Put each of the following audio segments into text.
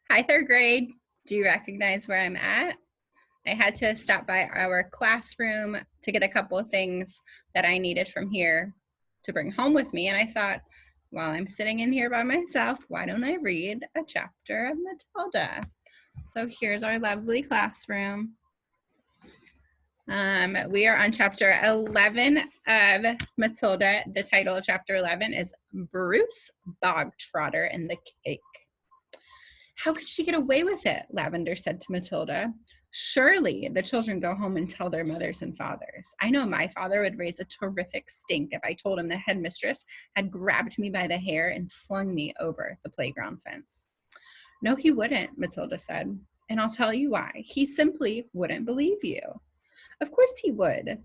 Hi, third grade. Do you recognize where I'm at? I had to stop by our classroom to get a couple of things that I needed from here to bring home with me. And I thought, while I'm sitting in here by myself, why don't I read a chapter of Matilda? So here's our lovely classroom. We are on chapter 11 of Matilda. The title of chapter 11 is Bruce Bogtrotter and the Cake. How could she get away with it? Lavender said to Matilda. Surely the children go home and tell their mothers and fathers. I know my father would raise a terrific stink if I told him the headmistress had grabbed me by the hair and slung me over the playground fence. No, he wouldn't, Matilda said. And I'll tell you why. He simply wouldn't believe you. Of course he would.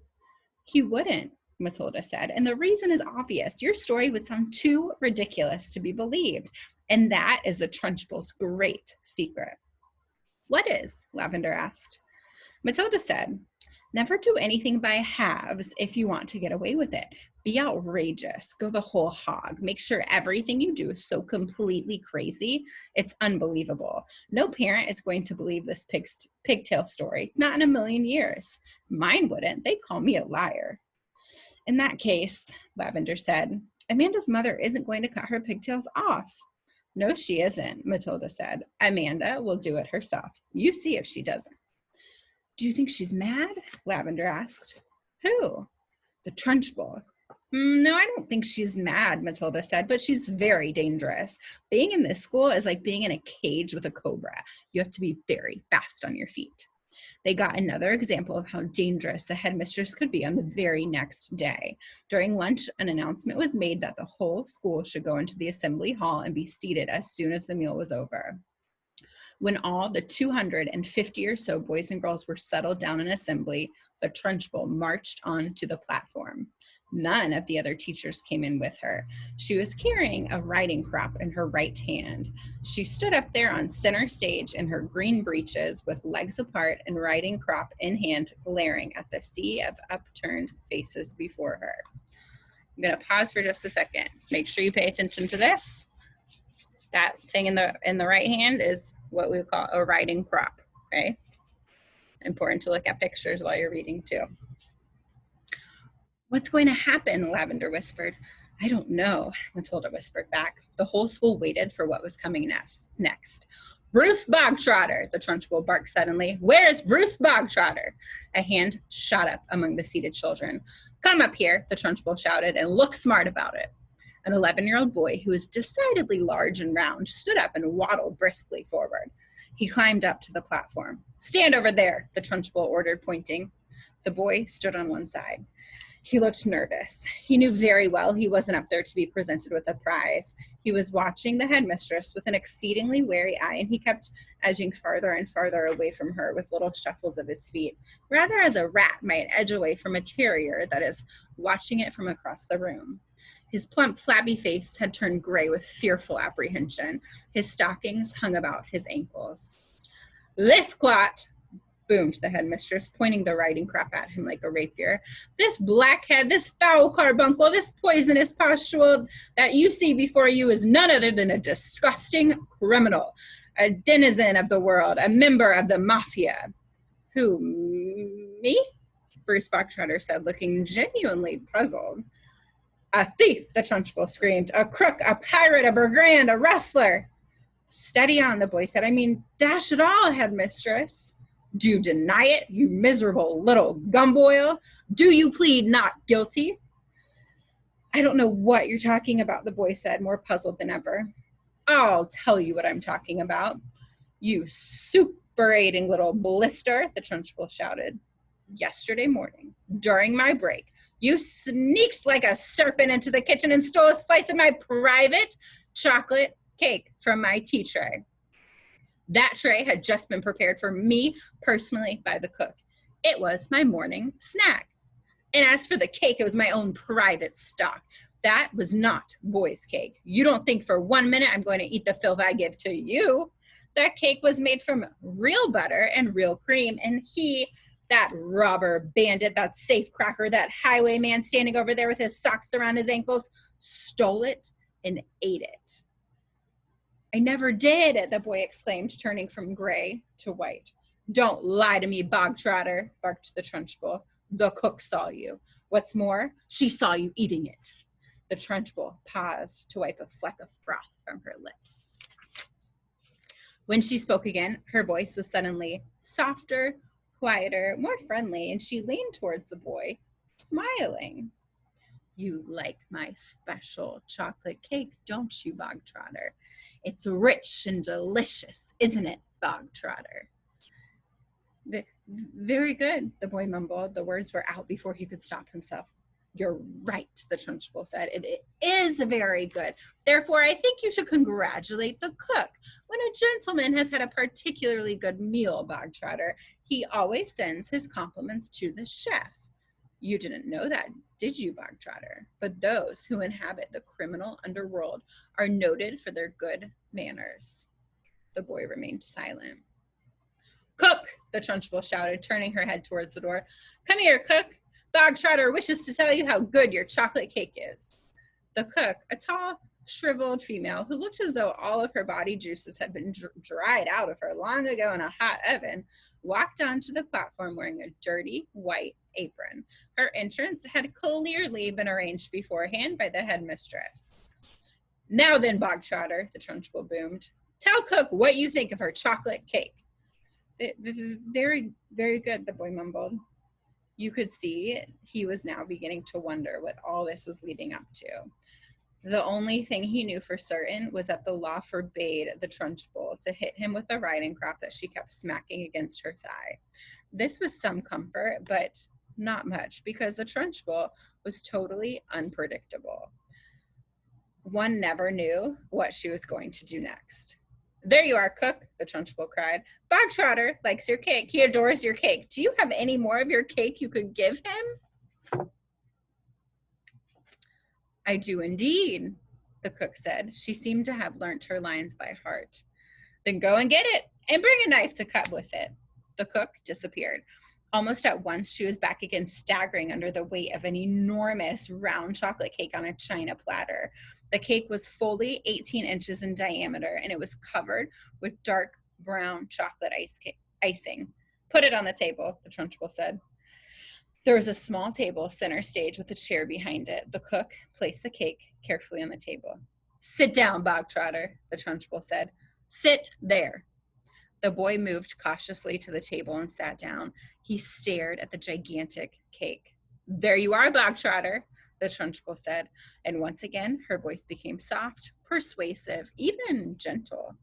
He wouldn't, Matilda said. And the reason is obvious. Your story would sound too ridiculous to be believed. And that is the Trunchbull's great secret. What is? Lavender asked. Matilda said, never do anything by halves if you want to get away with it. Be outrageous. Go the whole hog. Make sure everything you do is so completely crazy, it's unbelievable. No parent is going to believe this pigtail story. Not in a million years. Mine wouldn't. They'd call me a liar. In that case, Lavender said, Amanda's mother isn't going to cut her pigtails off. No, she isn't, Matilda said. Amanda will do it herself. You see if she doesn't. Do you think she's mad? Lavender asked. Who? The Trunchbull. No, I don't think she's mad, Matilda said, but she's very dangerous. Being in this school is like being in a cage with a cobra. You have to be very fast on your feet. They got another example of how dangerous the headmistress could be on the very next day. During lunch, an announcement was made that the whole school should go into the assembly hall and be seated as soon as the meal was over. When all the 250 or so boys and girls were settled down in assembly, the Trunchbull marched on to the platform. None of the other teachers came in with her. She was carrying a riding crop in her right hand. She stood up there on center stage in her green breeches with legs apart and riding crop in hand, glaring at the sea of upturned faces before her. I'm going to pause for just a second. Make sure you pay attention to this. That thing in the right hand is what we call a riding crop, okay? Important to look at pictures while you're reading too. What's going to happen? Lavender whispered. I don't know, Matilda whispered back. The whole school waited for what was coming next. Bruce Bogtrotter, the Trunchbull barked suddenly. Where's Bruce Bogtrotter? A hand shot up among the seated children. Come up here, the Trunchbull shouted, and look smart about it. An 11-year-old boy who was decidedly large and round stood up and waddled briskly forward. He climbed up to the platform. Stand over there, the Trunchbull ordered, pointing. The boy stood on one side. He looked nervous. He knew very well he wasn't up there to be presented with a prize. He was watching the headmistress with an exceedingly wary eye, and he kept edging farther and farther away from her with little shuffles of his feet, rather as a rat might edge away from a terrier that is watching it from across the room. His plump, flabby face had turned gray with fearful apprehension. His stockings hung about his ankles. This clot, boomed the headmistress, pointing the riding crop at him like a rapier. This blackhead, this foul carbuncle, this poisonous pustule that you see before you is none other than a disgusting criminal, a denizen of the world, a member of the mafia. Who, me? Bruce Bogtrotter said, looking genuinely puzzled. A thief, the Trunchbull screamed. A crook, a pirate, a brigand, a rustler. Steady on, the boy said. I mean, dash it all, headmistress. Do you deny it, you miserable little gumboil? Do you plead not guilty? I don't know what you're talking about, the boy said, more puzzled than ever. I'll tell you what I'm talking about. You superating little blister, the Trunchbull shouted. Yesterday morning, during my break, you sneaked like a serpent into the kitchen and stole a slice of my private chocolate cake from my tea tray. That tray had just been prepared for me personally by the cook. It was my morning snack. And as for the cake, it was my own private stock. That was not boy's cake. You don't think for 1 minute I'm going to eat the filth I give to you. That cake was made from real butter and real cream, and he, that robber bandit, that safecracker, that highwayman standing over there with his socks around his ankles, stole it and ate it. I never did, the boy exclaimed, turning from gray to white. Don't lie to me, Bogtrotter, barked the Trunchbull. The cook saw you. What's more, she saw you eating it. The Trunchbull paused to wipe a fleck of froth from her lips. When she spoke again, her voice was suddenly softer, quieter, more friendly, and she leaned towards the boy, smiling. You like my special chocolate cake, don't you, Bogtrotter? It's rich and delicious, isn't it, Bogtrotter? Very good, the boy mumbled. The words were out before he could stop himself. You're right, the Trunchbull said. It is very good. Therefore, I think you should congratulate the cook. When a gentleman has had a particularly good meal, Bogtrotter, he always sends his compliments to the chef. You didn't know that, did you, Bogtrotter? But those who inhabit the criminal underworld are noted for their good manners. The boy remained silent. Cook, the Trunchbull shouted, turning her head towards the door. Come here, cook. Bogtrotter wishes to tell you how good your chocolate cake is. The cook, a tall, shriveled female who looked as though all of her body juices had been dried out of her long ago in a hot oven, walked onto the platform wearing a dirty white apron. Her entrance had clearly been arranged beforehand by the headmistress. Now then, Bogtrotter, the Trunchbull boomed, tell cook what you think of her chocolate cake. Very, very good, the boy mumbled. You could see he was now beginning to wonder what all this was leading up to. The only thing he knew for certain was that the law forbade the Trunchbull to hit him with the riding crop that she kept smacking against her thigh. This was some comfort, but not much, because the Trunchbull was totally unpredictable. One never knew what she was going to do next. There you are, cook, the Trunchbull cried. Bogtrotter likes your cake. He adores your cake. Do you have any more of your cake you could give him? I do indeed, the cook said. She seemed to have learnt her lines by heart. Then go and get it, and bring a knife to cut with it. The cook disappeared. Almost at once, she was back again, staggering under the weight of an enormous round chocolate cake on a china platter. The cake was fully 18 inches in diameter, and it was covered with dark brown chocolate icing. Put it on the table, the Trunchbull said. There was a small table center stage with a chair behind it. The cook placed the cake carefully on the table. Sit down, Bogtrotter, the Trunchbull said. Sit there. The boy moved cautiously to the table and sat down. He stared at the gigantic cake. There you are, Bogtrotter, the Trunchbull said, and once again her voice became soft, persuasive, even gentle.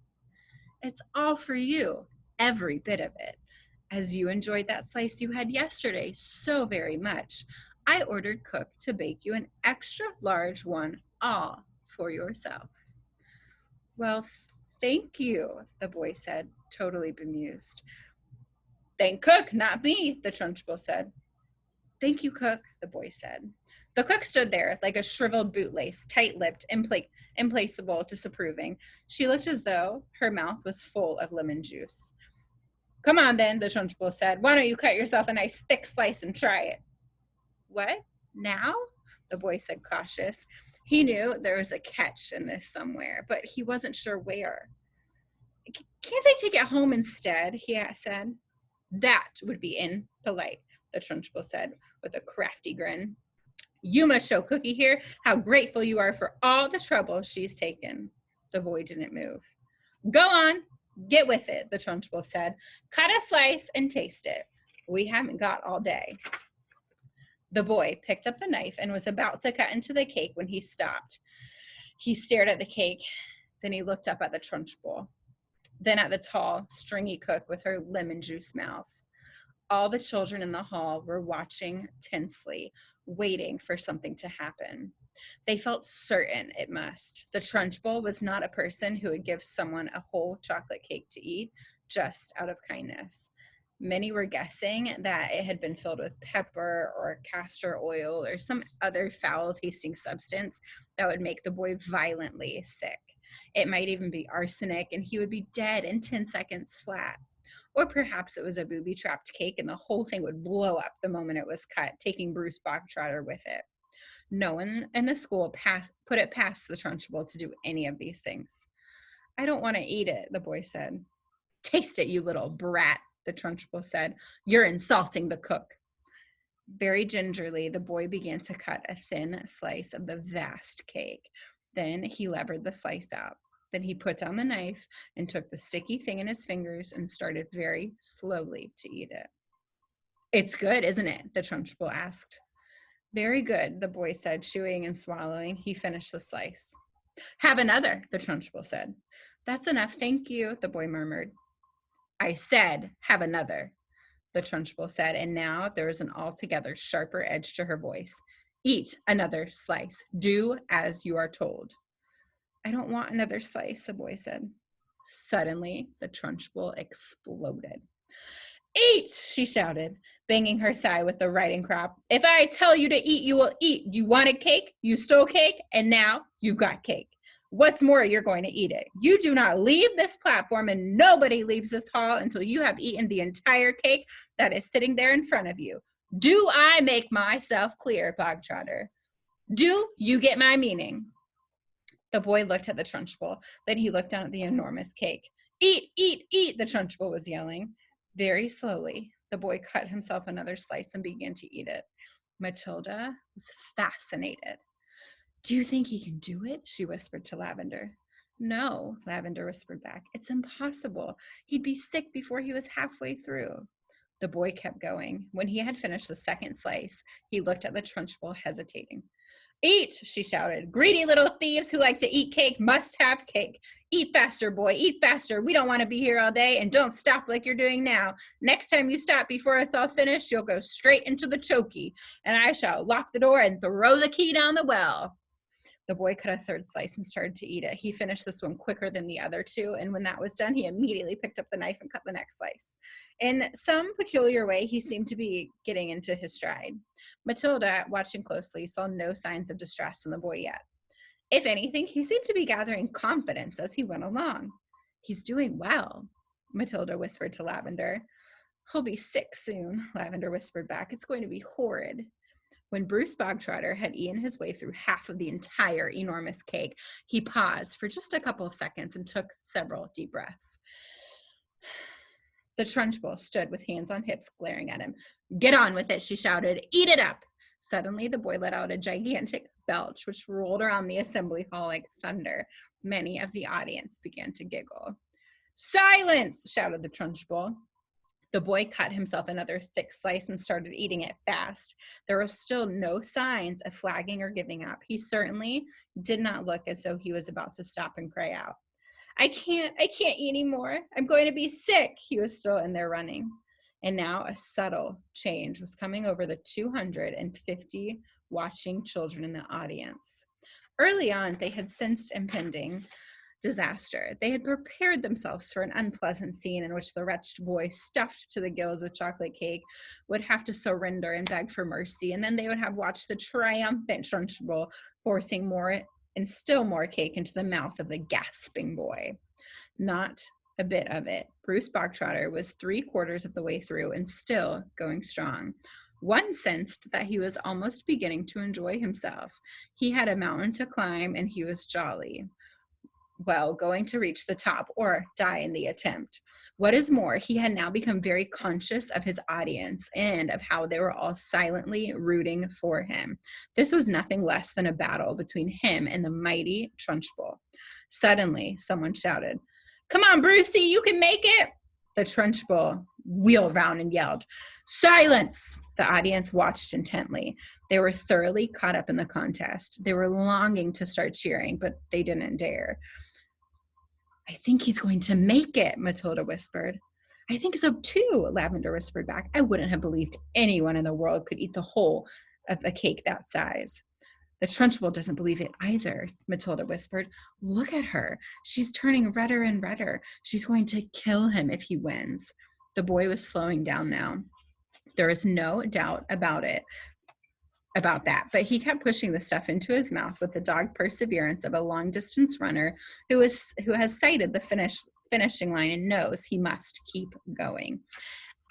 It's all for you, every bit of it. As you enjoyed that slice you had yesterday so very much, I ordered cook to bake you an extra large one all for yourself. Well, thank you, the boy said, totally bemused. Thank cook, not me, the Trunchbull said. Thank you, cook, the boy said. The cook stood there like a shriveled bootlace, tight-lipped, implacable, disapproving. She looked as though her mouth was full of lemon juice. Come on, then, the Trunchbull said. Why don't you cut yourself a nice thick slice and try it? What? Now? The boy said, cautious. He knew there was a catch in this somewhere, but he wasn't sure where. Can't I take it home instead? He said. That would be impolite, the Trunchbull said with a crafty grin. You must show Cookie here how grateful you are for all the trouble she's taken. The boy didn't move. Go on, get with it, the Trunchbull said. Cut a slice and taste it. We haven't got all day. The boy picked up the knife and was about to cut into the cake when he stopped. He stared at the cake, then he looked up at the Trunchbull, then at the tall, stringy cook with her lemon juice mouth. All the children in the hall were watching tensely, waiting for something to happen. They felt certain it must. The Trunchbull was not a person who would give someone a whole chocolate cake to eat just out of kindness. Many were guessing that it had been filled with pepper or castor oil or some other foul-tasting substance that would make the boy violently sick. It might even be arsenic, and he would be dead in 10 seconds flat. Or perhaps it was a booby-trapped cake, and the whole thing would blow up the moment it was cut, taking Bruce Bogtrotter with it. No one in the school put it past the Trunchbull to do any of these things. I don't want to eat it, the boy said. Taste it, you little brat, the Trunchbull said. You're insulting the cook. Very gingerly, the boy began to cut a thin slice of the vast cake. Then he levered the slice out. Then he put down the knife and took the sticky thing in his fingers and started very slowly to eat it. It's good, isn't it? The Trunchbull asked. Very good, the boy said, chewing and swallowing. He finished the slice. Have another, the Trunchbull said. That's enough, thank you, the boy murmured. I said, have another, the Trunchbull said, and now there was an altogether sharper edge to her voice. Eat another slice. Do as you are told. I don't want another slice, the boy said. Suddenly, the Trunchbull exploded. Eat, she shouted, banging her thigh with the riding crop. If I tell you to eat, you will eat. You wanted cake, you stole cake, and now you've got cake. What's more, you're going to eat it. You do not leave this platform, and nobody leaves this hall until you have eaten the entire cake that is sitting there in front of you. Do I make myself clear, Bogtrotter? Do you get my meaning? The boy looked at the Trunchbull. Then he looked down at the enormous cake. Eat, eat, eat, the Trunchbull was yelling. Very slowly, the boy cut himself another slice and began to eat it. Matilda was fascinated. Do you think he can do it? She whispered to Lavender. No, Lavender whispered back. It's impossible. He'd be sick before he was halfway through. The boy kept going. When he had finished the second slice, he looked at the Trunchbull, hesitating. Eat, she shouted. Greedy little thieves who like to eat cake must have cake. Eat faster, boy, eat faster. We don't want to be here all day, and don't stop like you're doing now. Next time you stop before it's all finished, you'll go straight into the chokey, and I shall lock the door and throw the key down the well. The boy cut a third slice and started to eat it. He finished this one quicker than the other two, and when that was done, he immediately picked up the knife and cut the next slice. In some peculiar way, he seemed to be getting into his stride. Matilda, watching closely, saw no signs of distress in the boy yet. If anything, he seemed to be gathering confidence as he went along. He's doing well, Matilda whispered to Lavender. He'll be sick soon, Lavender whispered back. It's going to be horrid. When Bruce Bogtrotter had eaten his way through half of the entire enormous cake, he paused for just a couple of seconds and took several deep breaths. The Trunchbull stood with hands on hips, glaring at him. Get on with it, she shouted. Eat it up. Suddenly, the boy let out a gigantic belch, which rolled around the assembly hall like thunder. Many of the audience began to giggle. Silence, shouted the Trunchbull. The boy cut himself another thick slice and started eating it fast. There were still no signs of flagging or giving up. He certainly did not look as though he was about to stop and cry out. I can't eat anymore. I'm going to be sick. He was still in there running. And now a subtle change was coming over the 250 watching children in the audience. Early on, they had sensed impending disaster. They had prepared themselves for an unpleasant scene in which the wretched boy, stuffed to the gills with chocolate cake, would have to surrender and beg for mercy, and then they would have watched the triumphant Trunchbull forcing more and still more cake into the mouth of the gasping boy. Not a bit of it. Bruce Bogtrotter was 3/4 of the way through and still going strong. One sensed that he was almost beginning to enjoy himself. He had a mountain to climb, and he was jolly. Well, going to reach the top or die in the attempt. What is more, he had now become very conscious of his audience and of how they were all silently rooting for him. This was nothing less than a battle between him and the mighty Trunchbull. Suddenly, someone shouted, Come on, Brucey, you can make it. The Trunchbull wheeled round and yelled, Silence! The audience watched intently. They were thoroughly caught up in the contest. They were longing to start cheering, but they didn't dare. I think he's going to make it, Matilda whispered. I think so too, Lavender whispered back. I wouldn't have believed anyone in the world could eat the whole of a cake that size. The Trunchbull doesn't believe it either, Matilda whispered. Look at her. She's turning redder and redder. She's going to kill him if he wins. The boy was slowing down now. There was no doubt about that, but he kept pushing the stuff into his mouth with the dogged perseverance of a long-distance runner who has sighted the finishing line and knows he must keep going.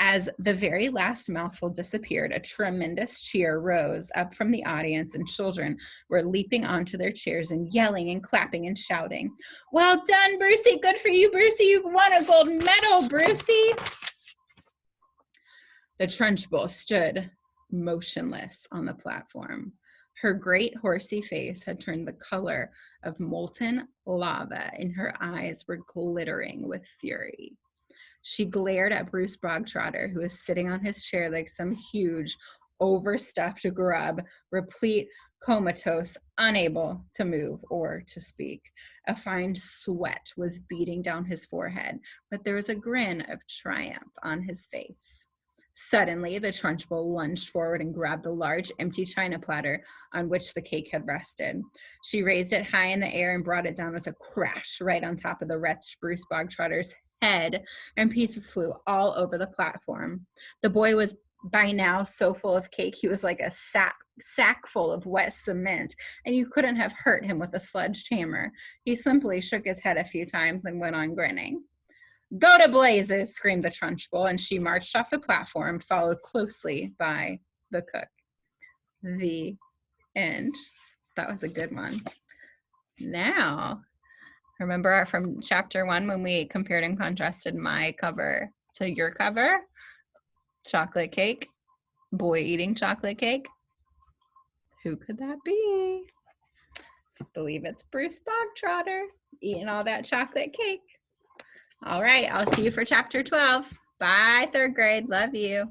As the very last mouthful disappeared, a tremendous cheer rose up from the audience, and children were leaping onto their chairs and yelling and clapping and shouting. Well done, Brucey. Good for you, Brucey. You've won a gold medal, Brucey. The Trunchbull stood motionless on the platform. Her great horsey face had turned the color of molten lava, and her eyes were glittering with fury. She glared at Bruce Bogtrotter, who was sitting on his chair like some huge, overstuffed grub, replete, comatose, unable to move or to speak. A fine sweat was beating down his forehead, but there was a grin of triumph on his face. Suddenly, the Trunchbull lunged forward and grabbed the large, empty china platter on which the cake had rested. She raised it high in the air and brought it down with a crash right on top of the wretched Bruce Bogtrotter's head, and pieces flew all over the platform. The boy was by now so full of cake, he was like a sack full of wet cement, and you couldn't have hurt him with a sledgehammer. He simply shook his head a few times and went on grinning. Go to blazes, screamed the Trunchbull, and she marched off the platform, followed closely by the cook. The end. That was a good one. Now, remember from chapter 1 when we compared and contrasted my cover to your cover? Chocolate cake, boy eating chocolate cake. Who could that be? I believe it's Bruce Bogtrotter eating all that chocolate cake. All right, I'll see you for chapter 12. Bye, 3rd grade. Love you.